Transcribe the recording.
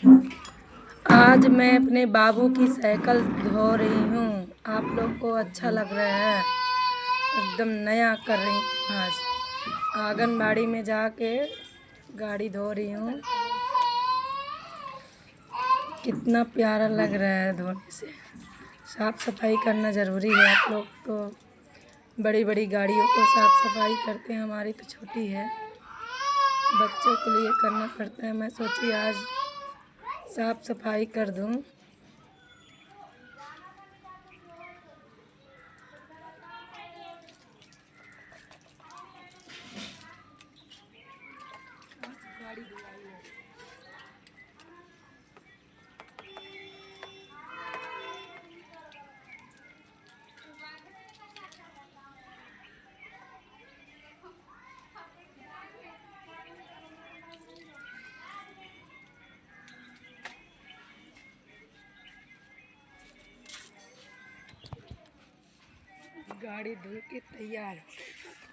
आज मैं अपने बाबू की साइकिल धो रही हूँ। आप लोग को अच्छा लग रहा है? एकदम नया कर रही हूँ। आज आंगनबाड़ी में जाके गाड़ी धो रही हूँ। कितना प्यारा लग रहा है धोने से। साफ सफाई करना ज़रूरी है। आप लोग तो बड़ी बड़ी गाड़ियों को साफ सफाई करते हैं, हमारी तो छोटी है। बच्चों के लिए करना पड़ता है। मैं सोची आज साफ सफाई कर दूँ। गाड़ी धुलाई है। गाड़ी धुल के तैयार हो गई।